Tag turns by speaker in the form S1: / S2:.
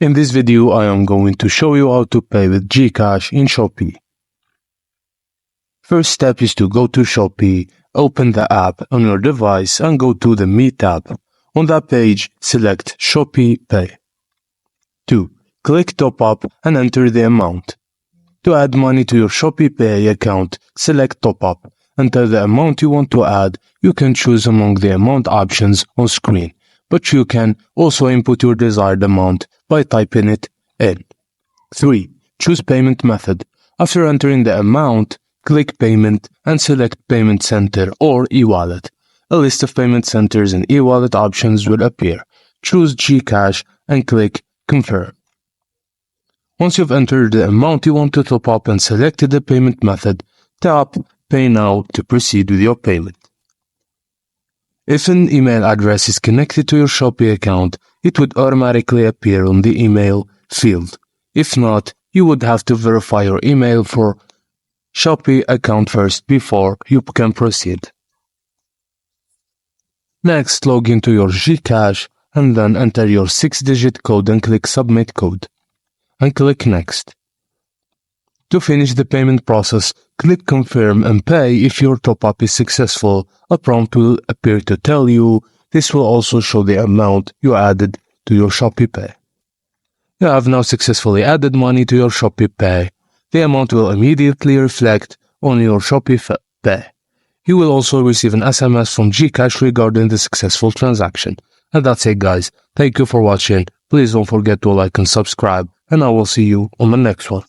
S1: In this video, I am going to show you how to pay with Gcash in Shopee. First step is to go to Shopee, open the app on your device and go to the Me tab. On that page, select Shopee Pay. 2. Click Top Up and enter the amount. To add money to your Shopee Pay account, select Top Up. Enter the amount you want to add. You can choose among the amount options on screen, but you can also input your desired amount by typing it in. 3. Choose payment method. After entering the amount, click Payment and select Payment Center or e-wallet. A list of payment centers and e-wallet options will appear. Choose Gcash and click Confirm. Once you've entered the amount you want to top up and selected the payment method, tap Pay Now to proceed with your payment. If an email address is connected to your Shopee account, it would automatically appear on the email field. If not, you would have to verify your email for Shopee account first before you can proceed. Next, log into your Gcash and then enter your 6-digit code and click Submit Code. And click Next. To finish the payment process, click Confirm and Pay. If your top-up is successful, a prompt will appear to tell you. This will also show the amount you added to your Shopee Pay. You have now successfully added money to your Shopee Pay. The amount will immediately reflect on your Shopee Pay. You will also receive an SMS from Gcash regarding the successful transaction. And that's it, guys. Thank you for watching. Please don't forget to like and subscribe, and I will see you on the next one.